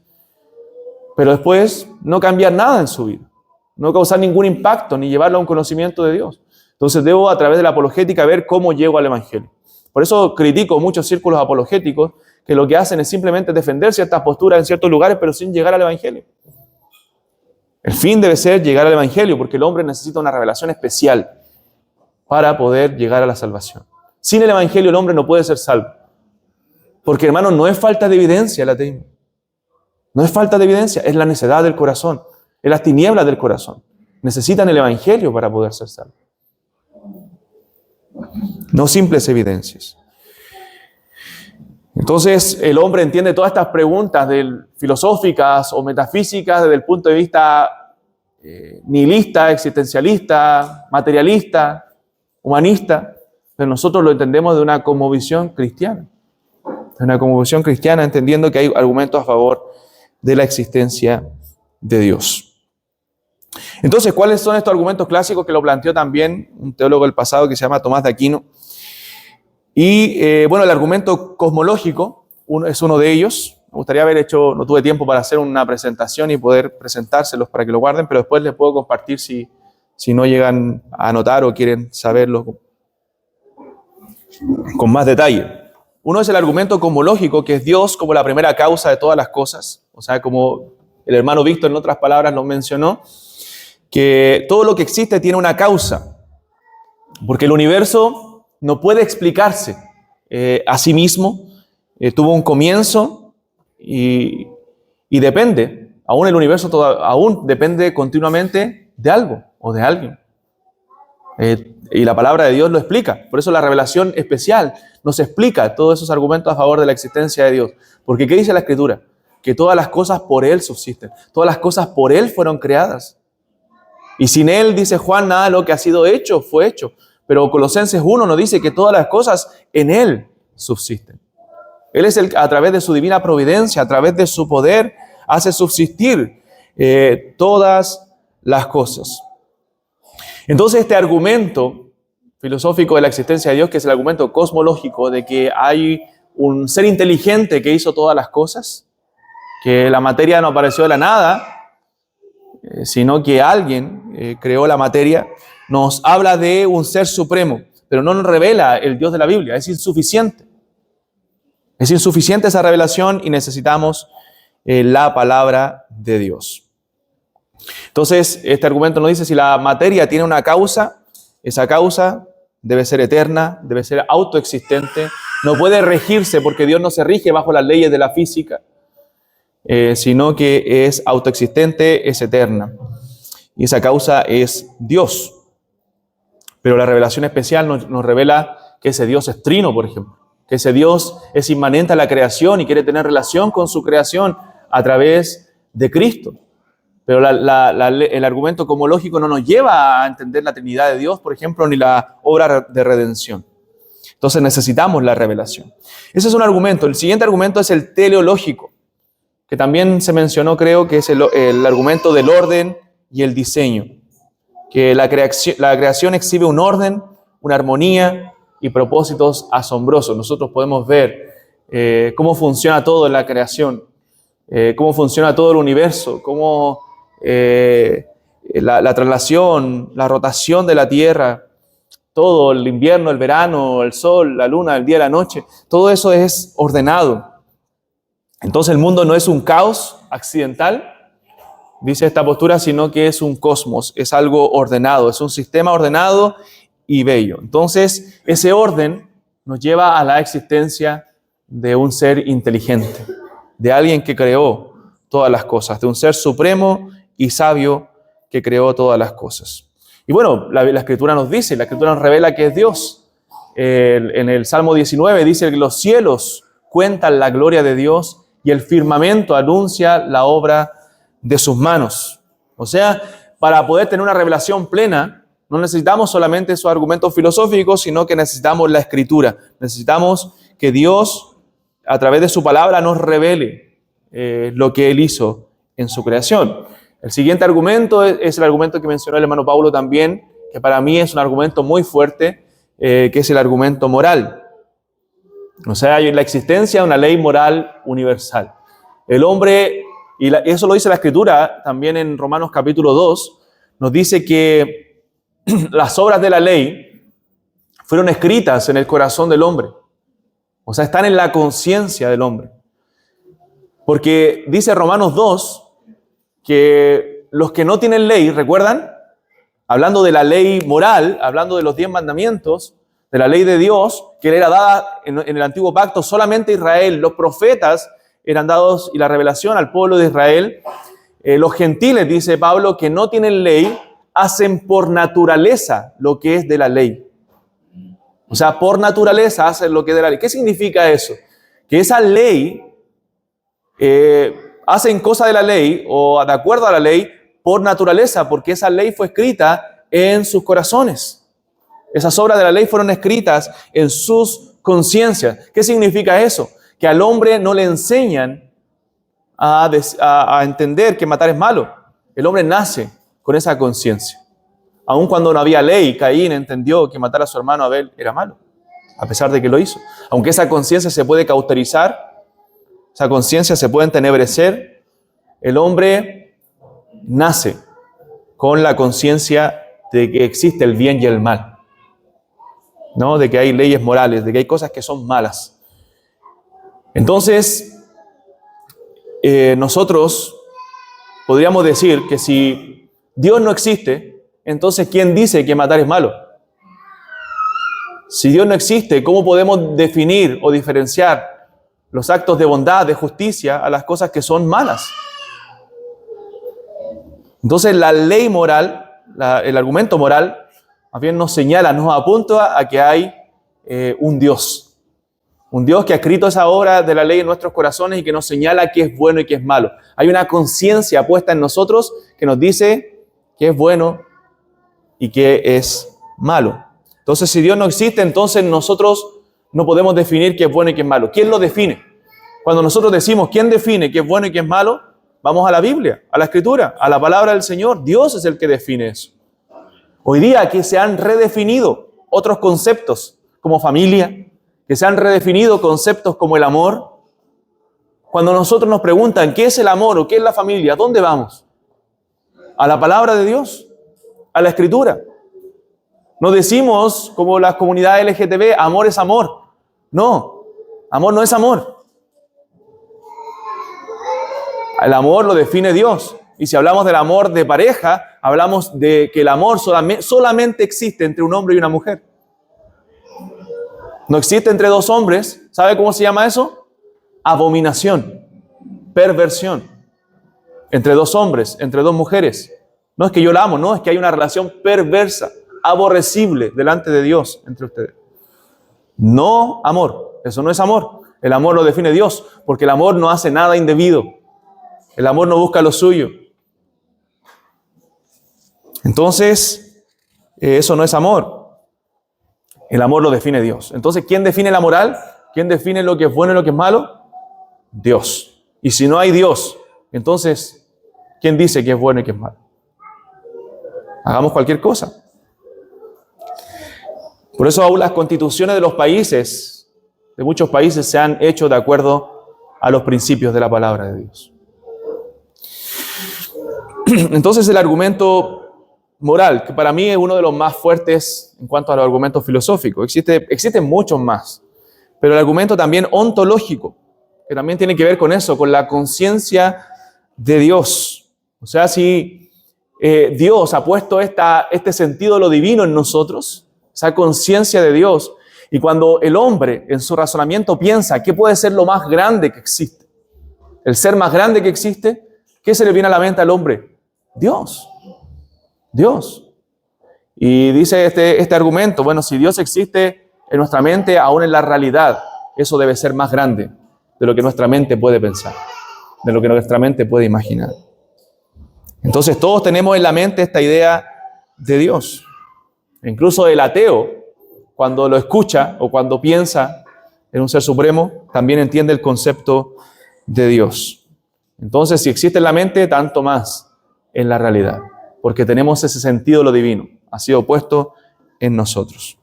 [SPEAKER 1] pero después no cambiar nada en su vida, no causar ningún impacto, ni llevarlo a un conocimiento de Dios. Entonces debo a través de la apologética ver cómo llego al Evangelio. Por eso critico muchos círculos apologéticos que lo que hacen es simplemente defender ciertas posturas en ciertos lugares, pero sin llegar al Evangelio. El fin debe ser llegar al Evangelio, porque el hombre necesita una revelación especial para poder llegar a la salvación. Sin el Evangelio el hombre no puede ser salvo. Porque, hermanos, no es falta de evidencia el ateísmo. No es falta de evidencia, es la necedad del corazón, es las tinieblas del corazón. Necesitan el Evangelio para poder ser salvos. No simples evidencias. Entonces, el hombre entiende todas estas preguntas filosóficas o metafísicas desde el punto de vista nihilista, existencialista, materialista, humanista, pero nosotros lo entendemos de una cosmovisión cristiana. De una cosmovisión cristiana, entendiendo que hay argumentos a favor de la existencia de Dios. Entonces, ¿cuáles son estos argumentos clásicos que lo planteó también un teólogo del pasado que se llama Tomás de Aquino? Y bueno, el argumento cosmológico es uno de ellos. Me gustaría haber hecho, no tuve tiempo para hacer una presentación y poder presentárselos para que lo guarden, pero después les puedo compartir si no llegan a anotar o quieren saberlo con más detalle. Uno es el argumento cosmológico, que es Dios como la primera causa de todas las cosas, o sea, como El hermano Víctor, en otras palabras, lo mencionó, que todo lo que existe tiene una causa, porque el universo no puede explicarse a sí mismo, tuvo un comienzo y depende, aún el universo aún depende continuamente de algo o de alguien. Y la palabra de Dios lo explica. Por eso la revelación especial nos explica todos esos argumentos a favor de la existencia de Dios. Porque ¿qué dice la Escritura? Que todas las cosas por Él subsisten. Todas las cosas por Él fueron creadas. Y sin Él, dice Juan, nada de lo que ha sido hecho fue hecho. Pero Colosenses 1 nos dice que todas las cosas en Él subsisten. Él es a través de su divina providencia, a través de su poder, hace subsistir todas las cosas. Entonces este argumento filosófico de la existencia de Dios, que es el argumento cosmológico de que hay un ser inteligente que hizo todas las cosas, que la materia no apareció de la nada, sino que alguien creó la materia, nos habla de un ser supremo, pero no nos revela el Dios de la Biblia, es insuficiente. Es insuficiente esa revelación y necesitamos la palabra de Dios. Entonces, este argumento nos dice si la materia tiene una causa, esa causa debe ser eterna, debe ser autoexistente, no puede regirse porque Dios no se rige bajo las leyes de la física, sino que es autoexistente, es eterna. Y esa causa es Dios. Pero la revelación especial nos revela que ese Dios es trino, por ejemplo, que ese Dios es inmanente a la creación y quiere tener relación con su creación a través de Cristo. Pero el argumento cosmológico no nos lleva a entender la Trinidad de Dios, por ejemplo, ni la obra de redención. Entonces necesitamos la revelación. Ese es un argumento. El siguiente argumento es el teleológico, que también se mencionó, creo, que es el argumento del orden y el diseño. Que la creación exhibe un orden, una armonía y propósitos asombrosos. Nosotros podemos ver cómo funciona todo en la creación, cómo funciona todo el universo, cómo la traslación, la rotación de la Tierra, todo, el invierno, el verano, el sol, la luna, el día y la noche, todo eso es ordenado. Entonces el mundo no es un caos accidental, dice esta postura, sino que es un cosmos, es algo ordenado, es un sistema ordenado y bello. Entonces ese orden nos lleva a la existencia de un ser inteligente, de alguien que creó todas las cosas, de un ser supremo y sabio que creó todas las cosas. Y bueno, la Escritura nos dice, la Escritura nos revela que es Dios. En el Salmo 19 dice que los cielos cuentan la gloria de Dios y el firmamento anuncia la obra de sus manos. O sea, para poder tener una revelación plena, no necesitamos solamente esos argumentos filosóficos, sino que necesitamos la Escritura. Necesitamos que Dios, a través de su palabra, nos revele lo que Él hizo en su creación. El siguiente argumento es el argumento que mencionó el hermano Pablo también, que para mí es un argumento muy fuerte, que es el argumento moral. O sea, hay la existencia de una ley moral universal. El hombre, y eso lo dice la Escritura también en Romanos capítulo 2, nos dice que las obras de la ley fueron escritas en el corazón del hombre. O sea, están en la conciencia del hombre. Porque dice Romanos 2, que los que no tienen ley, ¿recuerdan? Hablando de la ley moral, hablando de los 10 mandamientos, de la ley de Dios, que le era dada en el antiguo pacto solamente a Israel. Los profetas eran dados y la revelación al pueblo de Israel. Los gentiles, dice Pablo, que no tienen ley, hacen por naturaleza lo que es de la ley. O sea, por naturaleza hacen lo que es de la ley. ¿Qué significa eso? Que esa ley hacen cosa de la ley o de acuerdo a la ley por naturaleza, porque esa ley fue escrita en sus corazones. Esas obras de la ley fueron escritas en sus conciencias. ¿Qué significa eso? Que al hombre no le enseñan a entender que matar es malo. El hombre nace con esa conciencia. Aun cuando no había ley, Caín entendió que matar a su hermano Abel era malo, a pesar de que lo hizo. Aunque esa conciencia se puede cauterizar, esa conciencia se puede entenebrecer, el hombre nace con la conciencia de que existe el bien y el mal, ¿no? De que hay leyes morales, de que hay cosas que son malas. Entonces, nosotros podríamos decir que si Dios no existe, entonces ¿quién dice que matar es malo? Si Dios no existe, ¿cómo podemos definir o diferenciar los actos de bondad, de justicia, a las cosas que son malas? Entonces la ley moral, el argumento moral, más bien nos señala, nos apunta a que hay un Dios que ha escrito esa obra de la ley en nuestros corazones y que nos señala qué es bueno y qué es malo. Hay una conciencia puesta en nosotros que nos dice qué es bueno y qué es malo. Entonces, si Dios no existe, entonces nosotros no podemos definir qué es bueno y qué es malo. ¿Quién lo define? Cuando nosotros decimos quién define qué es bueno y qué es malo, vamos a la Biblia, a la Escritura, a la palabra del Señor. Dios es el que define eso. Hoy día aquí se han redefinido otros conceptos como familia, que se han redefinido conceptos como el amor. Cuando nosotros nos preguntan qué es el amor o qué es la familia, ¿a dónde vamos? A la palabra de Dios, a la Escritura. No decimos como la comunidad LGTB, amor es amor. No, amor no es amor. El amor lo define Dios. Y si hablamos del amor de pareja, hablamos de que el amor solamente existe entre un hombre y una mujer. No existe entre dos hombres. ¿Sabe cómo se llama eso? Abominación, perversión. Entre dos hombres, entre dos mujeres. No es que yo la amo, no, es que hay una relación perversa, aborrecible delante de Dios entre ustedes. No amor, eso no es amor. El amor lo define Dios, porque el amor no hace nada indebido. El amor no busca lo suyo. Entonces, eso no es amor. El amor lo define Dios. Entonces, ¿quién define la moral? ¿Quién define lo que es bueno y lo que es malo? Dios. Y si no hay Dios, entonces, ¿quién dice que es bueno y que es malo? Hagamos cualquier cosa. Por eso aún las constituciones de los países, de muchos países, se han hecho de acuerdo a los principios de la palabra de Dios. Entonces el argumento moral, que para mí es uno de los más fuertes en cuanto a los argumentos filosóficos, existen muchos más, pero el argumento también ontológico, que también tiene que ver con eso, con la conciencia de Dios. O sea, si Dios ha puesto este sentido de lo divino en nosotros, esa conciencia de Dios, y cuando el hombre en su razonamiento piensa qué puede ser lo más grande que existe, el ser más grande que existe, ¿qué se le viene a la mente al hombre? Dios. Dios. Y dice este argumento, bueno, si Dios existe en nuestra mente, aún en la realidad, eso debe ser más grande de lo que nuestra mente puede pensar, de lo que nuestra mente puede imaginar. Entonces todos tenemos en la mente esta idea de Dios. Incluso el ateo, cuando lo escucha o cuando piensa en un ser supremo, también entiende el concepto de Dios. Entonces, si existe en la mente, tanto más en la realidad, porque tenemos ese sentido de lo divino, ha sido puesto en nosotros.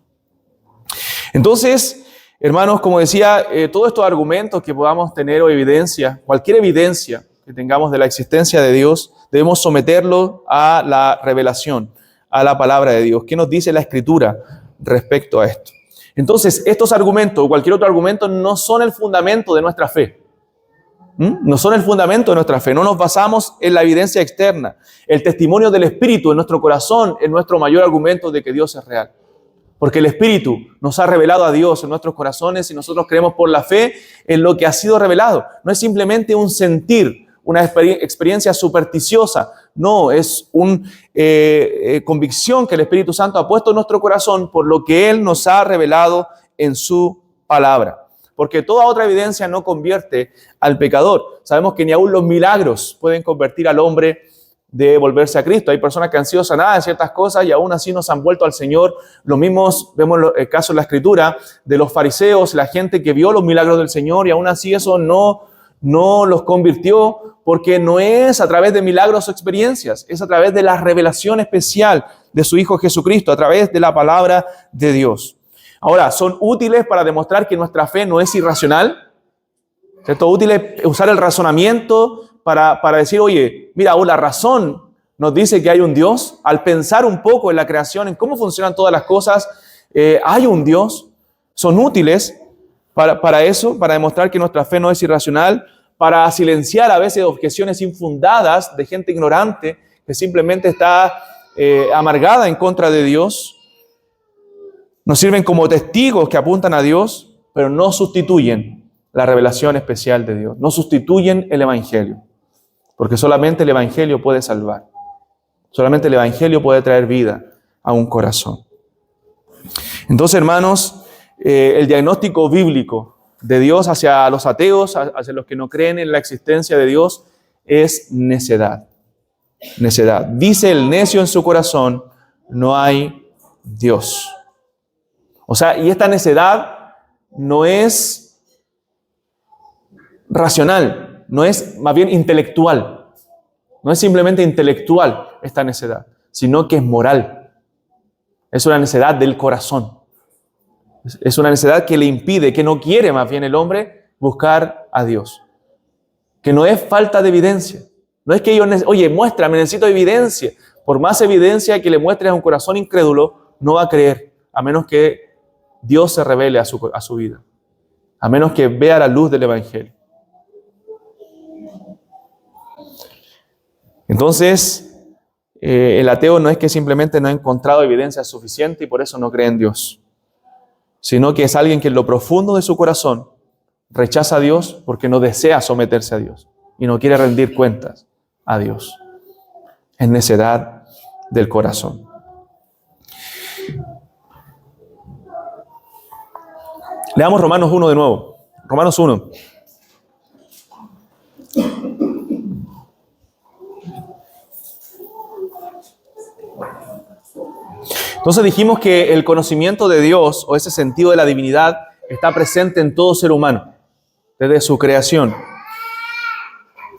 [SPEAKER 1] Entonces, hermanos, como decía, todos estos argumentos que podamos tener o evidencia, cualquier evidencia que tengamos de la existencia de Dios, debemos someterlo a la revelación, a la palabra de Dios. ¿Qué nos dice la Escritura respecto a esto? Entonces, estos argumentos o cualquier otro argumento no son el fundamento de nuestra fe. No son el fundamento de nuestra fe. No nos basamos en la evidencia externa. El testimonio del Espíritu en nuestro corazón es nuestro mayor argumento de que Dios es real. Porque el Espíritu nos ha revelado a Dios en nuestros corazones y nosotros creemos por la fe en lo que ha sido revelado. No es simplemente un sentir, una experiencia supersticiosa. No, es una convicción que el Espíritu Santo ha puesto en nuestro corazón por lo que Él nos ha revelado en su palabra. Porque toda otra evidencia no convierte al pecador. Sabemos que ni aún los milagros pueden convertir al hombre de volverse a Cristo. Hay personas que han sido sanadas de ciertas cosas y aún así no se han vuelto al Señor. Lo mismo vemos el caso en la Escritura de los fariseos, la gente que vio los milagros del Señor y aún así eso no los convirtió, porque no es a través de milagros o experiencias, es a través de la revelación especial de su Hijo Jesucristo, a través de la palabra de Dios. Ahora, ¿son útiles para demostrar que nuestra fe no es irracional? ¿Cierto? Útiles usar el razonamiento para decir, oye, mira, la razón nos dice que hay un Dios. Al pensar un poco en la creación, en cómo funcionan todas las cosas, hay un Dios. Son útiles para eso, para demostrar que nuestra fe no es irracional. para silenciar a veces objeciones infundadas de gente ignorante que simplemente está amargada en contra de Dios. Nos sirven como testigos que apuntan a Dios, pero no sustituyen la revelación especial de Dios. No sustituyen el Evangelio, porque solamente el Evangelio puede salvar. Solamente el Evangelio puede traer vida a un corazón. Entonces, hermanos, el diagnóstico bíblico de Dios hacia los ateos, hacia los que no creen en la existencia de Dios, es necedad. Necedad. Dice el necio en su corazón, no hay Dios. O sea, y esta necedad no es racional, no es más bien intelectual. No es simplemente intelectual esta necedad, sino que es moral. Es una necedad del corazón. Es una necedad que le impide, que no quiere más bien el hombre buscar a Dios. Que no es falta de evidencia. No es que ellos, oye, muéstrame, necesito evidencia. Por más evidencia que le muestres a un corazón incrédulo, no va a creer, a menos que Dios se revele a su vida. A menos que vea la luz del Evangelio. Entonces, el ateo no es que simplemente no ha encontrado evidencia suficiente y por eso no cree en Dios, sino que es alguien que en lo profundo de su corazón rechaza a Dios porque no desea someterse a Dios y no quiere rendir cuentas a Dios. Es necedad del corazón. Leamos Romanos 1 de nuevo. Romanos 1. Entonces dijimos que el conocimiento de Dios o ese sentido de la divinidad está presente en todo ser humano, desde su creación.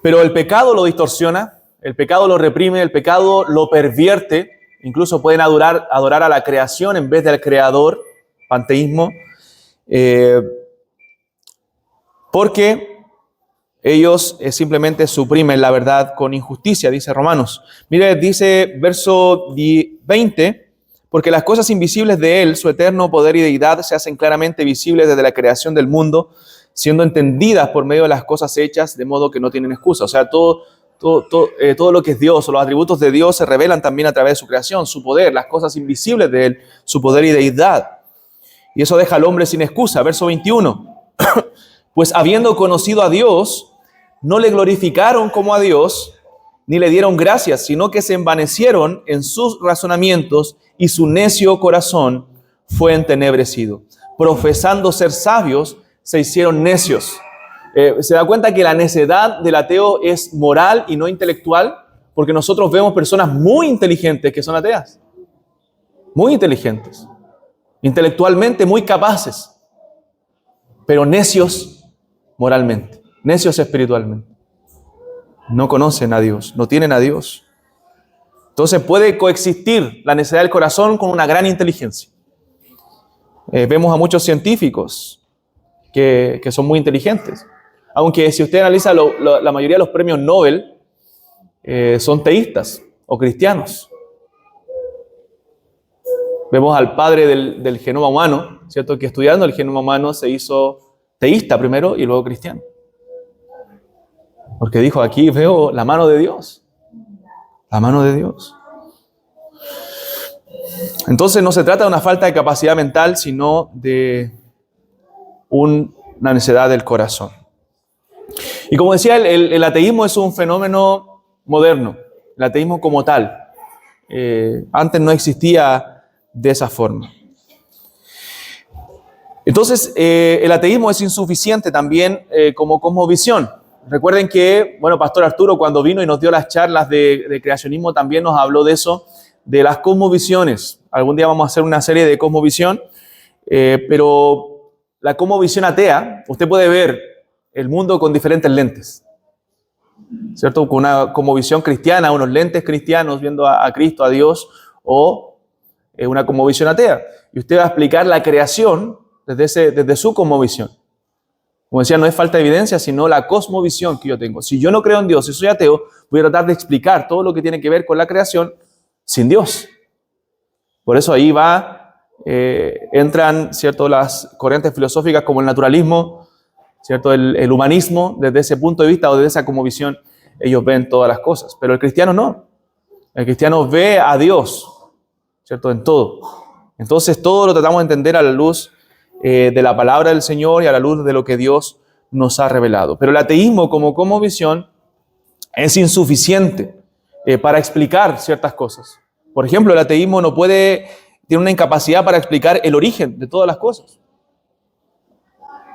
[SPEAKER 1] Pero el pecado lo distorsiona, el pecado lo reprime, el pecado lo pervierte. Incluso pueden adorar a la creación en vez del creador, panteísmo, porque ellos simplemente suprimen la verdad con injusticia, dice Romanos. Mire, dice verso 20, porque las cosas invisibles de Él, su eterno poder y deidad, se hacen claramente visibles desde la creación del mundo, siendo entendidas por medio de las cosas hechas, de modo que no tienen excusa. O sea, todo lo que es Dios, o los atributos de Dios se revelan también a través de su creación, su poder, las cosas invisibles de Él, su poder y deidad. Y eso deja al hombre sin excusa. Verso 21. Pues habiendo conocido a Dios, no le glorificaron como a Dios, ni le dieron gracias, sino que se envanecieron en sus razonamientos y su necio corazón fue entenebrecido. Profesando ser sabios, se hicieron necios. ¿Se da cuenta que la necedad del ateo es moral y no intelectual? Porque nosotros vemos personas muy inteligentes que son ateas. Muy inteligentes. Intelectualmente muy capaces. Pero necios moralmente. Necios espiritualmente. No conocen a Dios, no tienen a Dios. Entonces puede coexistir la necedad del corazón con una gran inteligencia. Vemos a muchos científicos que son muy inteligentes. Aunque si usted analiza la mayoría de los premios Nobel son teístas o cristianos. Vemos al padre del genoma humano, ¿cierto? Que estudiando el genoma humano se hizo teísta primero y luego cristiano. Porque dijo, aquí veo la mano de Dios. La mano de Dios. Entonces no se trata de una falta de capacidad mental, sino de una necedad del corazón. Y como decía, el ateísmo es un fenómeno moderno. El ateísmo como tal. Antes no existía de esa forma. Entonces, el ateísmo es insuficiente también como cosmovisión. Recuerden que, bueno, Pastor Arturo cuando vino y nos dio las charlas de creacionismo también nos habló de eso, de las cosmovisiones. Algún día vamos a hacer una serie de cosmovisión, pero la cosmovisión atea, usted puede ver el mundo con diferentes lentes, ¿cierto? Con una cosmovisión cristiana, unos lentes cristianos viendo a Cristo, a Dios, o una cosmovisión atea. Y usted va a explicar la creación desde su cosmovisión. Como decía, no es falta de evidencia, sino la cosmovisión que yo tengo. Si yo no creo en Dios, si soy ateo, voy a tratar de explicar todo lo que tiene que ver con la creación sin Dios. Por eso ahí entran, ¿cierto?, las corrientes filosóficas como el naturalismo, ¿cierto? El humanismo, desde ese punto de vista o desde esa como visión, ellos ven todas las cosas. Pero el cristiano no. El cristiano ve a Dios, ¿cierto? En todo. Entonces todo lo tratamos de entender a la luz de la palabra del Señor y a la luz de lo que Dios nos ha revelado. Pero el ateísmo como visión es insuficiente para explicar ciertas cosas. Por ejemplo, el ateísmo tiene una incapacidad para explicar el origen de todas las cosas.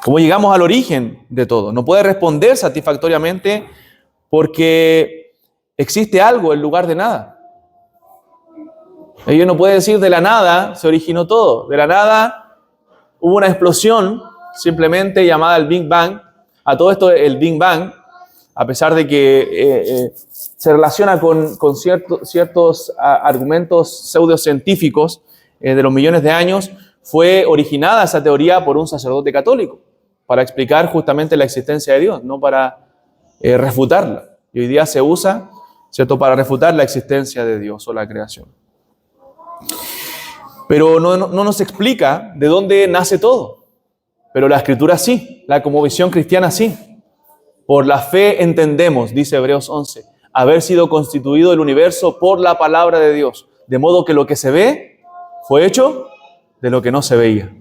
[SPEAKER 1] ¿Cómo llegamos al origen de todo? No puede responder satisfactoriamente porque existe algo en lugar de nada. Ellos no pueden decir de la nada se originó todo. De la nada hubo una explosión simplemente llamada el Big Bang. A todo esto el Big Bang, a pesar de que se relaciona con ciertos argumentos pseudocientíficos de los millones de años, fue originada esa teoría por un sacerdote católico para explicar justamente la existencia de Dios, no para refutarla. Y hoy día se usa, ¿cierto?, para refutar la existencia de Dios o la creación. Pero no nos explica de dónde nace todo. Pero la Escritura sí, la cosmovisión cristiana sí. Por la fe entendemos, dice Hebreos 11, haber sido constituido el universo por la palabra de Dios. De modo que lo que se ve fue hecho de lo que no se veía.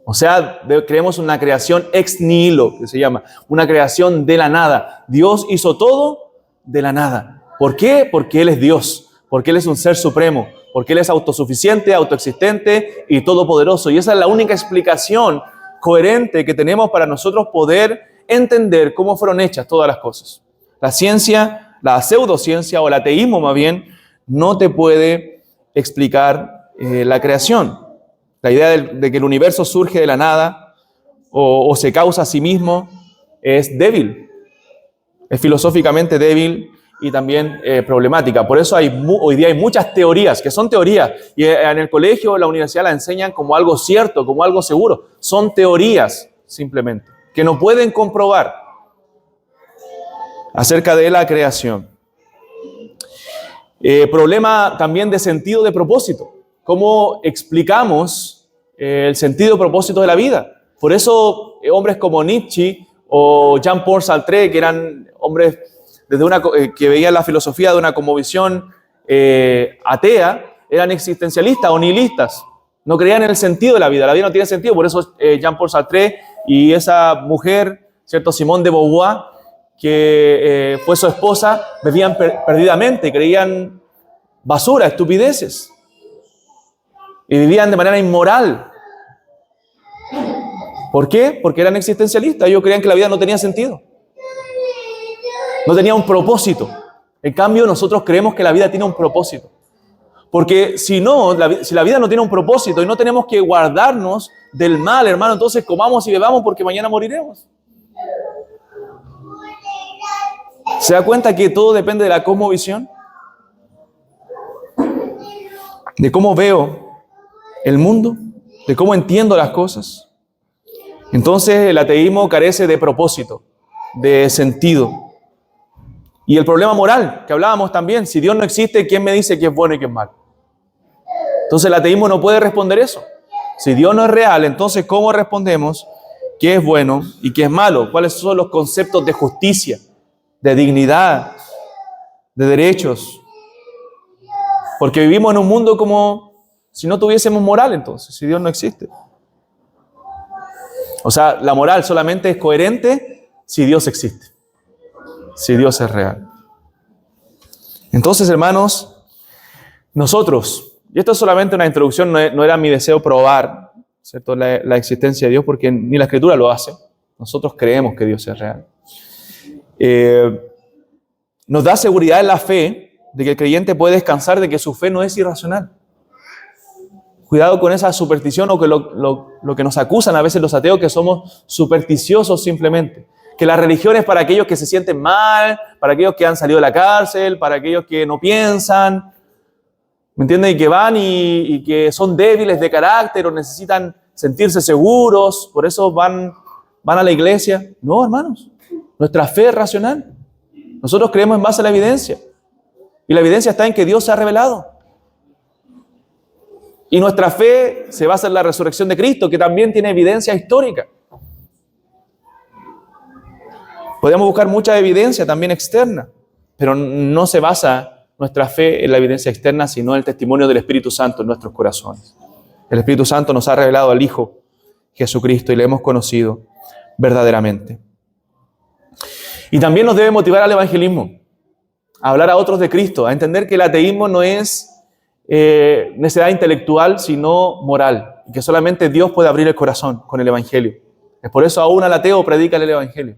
[SPEAKER 1] O sea, creemos una creación ex nihilo, que se llama, una creación de la nada. Dios hizo todo de la nada. ¿Por qué? Porque Él es Dios, porque Él es un ser supremo, porque Él es autosuficiente, autoexistente y todopoderoso. Y esa es la única explicación coherente que tenemos para nosotros poder entender cómo fueron hechas todas las cosas. La ciencia, la pseudociencia o el ateísmo más bien, no te puede explicar la creación. La idea de que el universo surge de la nada o se causa a sí mismo es débil, es filosóficamente débil y también problemática. Por eso hoy día hay muchas teorías, que son teorías, y en el colegio o en la universidad la enseñan como algo cierto, como algo seguro. Son teorías, simplemente, que no pueden comprobar acerca de la creación. Problema también de sentido de propósito. ¿Cómo explicamos el sentido y propósito de la vida? Por eso hombres como Nietzsche o Jean-Paul Sartre, que eran hombres que veían la filosofía de una cosmovisión atea, eran existencialistas o nihilistas. No creían en el sentido de la vida no tiene sentido. Por eso Jean-Paul Sartre y esa mujer, ¿cierto?, Simone de Beauvoir, que fue su esposa, vivían perdidamente, creían basura, estupideces. Y vivían de manera inmoral. ¿Por qué? Porque eran existencialistas. Ellos creían que la vida no tenía sentido. No tenía un propósito. En cambio, nosotros creemos que la vida tiene un propósito. Porque si la vida no tiene un propósito y no tenemos que guardarnos del mal, hermano, entonces comamos y bebamos porque mañana moriremos. ¿Se da cuenta que todo depende de la cosmovisión? De cómo veo el mundo, de cómo entiendo las cosas. Entonces el ateísmo carece de propósito, de sentido. Y el problema moral, que hablábamos también, si Dios no existe, ¿quién me dice qué es bueno y qué es malo? Entonces el ateísmo no puede responder eso. Si Dios no es real, entonces ¿cómo respondemos qué es bueno y qué es malo? ¿Cuáles son los conceptos de justicia, de dignidad, de derechos? Porque vivimos en un mundo como si no tuviésemos moral, entonces, si Dios no existe. O sea, la moral solamente es coherente si Dios existe, si Dios es real. Entonces, hermanos, nosotros, y esto es solamente una introducción, no era mi deseo probar, ¿cierto?, la existencia de Dios, porque ni la Escritura lo hace. Nosotros creemos que Dios es real. Nos da seguridad en la fe de que el creyente puede descansar de que su fe no es irracional. Cuidado con esa superstición o que lo que nos acusan a veces los ateos, que somos supersticiosos simplemente. Que la religión es para aquellos que se sienten mal, para aquellos que han salido de la cárcel, para aquellos que no piensan, ¿me entienden? Y que van y que son débiles de carácter o necesitan sentirse seguros, por eso van a la iglesia. No, hermanos, nuestra fe es racional. Nosotros creemos en base a la evidencia. Y la evidencia está en que Dios se ha revelado. Y nuestra fe se basa en la resurrección de Cristo, que también tiene evidencia histórica. Podemos buscar mucha evidencia también externa, pero no se basa nuestra fe en la evidencia externa, sino en el testimonio del Espíritu Santo en nuestros corazones. El Espíritu Santo nos ha revelado al Hijo Jesucristo y le hemos conocido verdaderamente. Y también nos debe motivar al evangelismo, a hablar a otros de Cristo, a entender que el ateísmo no es necesidad intelectual, sino moral, y que solamente Dios puede abrir el corazón con el evangelio. Es por eso aún al ateo predica el evangelio,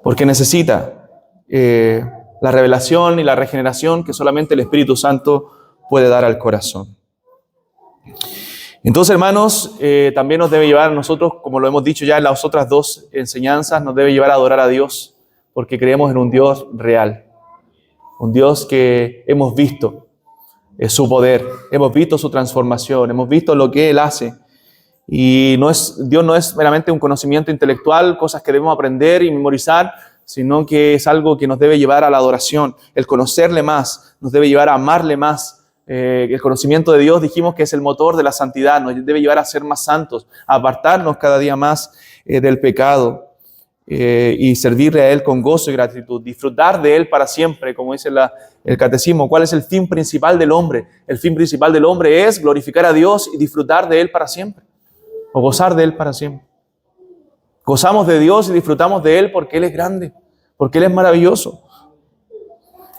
[SPEAKER 1] porque necesita la revelación y la regeneración que solamente el Espíritu Santo puede dar al corazón. Entonces, hermanos, también nos debe llevar a nosotros, como lo hemos dicho ya en las otras dos enseñanzas, nos debe llevar a adorar a Dios, porque creemos en un Dios real, un Dios que hemos visto su poder, hemos visto su transformación, hemos visto lo que Él hace. Y Dios no es meramente un conocimiento intelectual, cosas que debemos aprender y memorizar, sino que es algo que nos debe llevar a la adoración. El conocerle más nos debe llevar a amarle más. El conocimiento de Dios dijimos que es el motor de la santidad, nos debe llevar a ser más santos, a apartarnos cada día más del pecado y servirle a Él con gozo y gratitud, disfrutar de Él para siempre, como dice el catecismo. ¿Cuál es el fin principal del hombre? El fin principal del hombre es glorificar a Dios y disfrutar de Él para siempre, o gozar de Él para siempre. Gozamos de Dios y disfrutamos de Él porque Él es grande, porque Él es maravilloso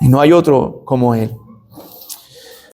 [SPEAKER 1] y no hay otro como Él.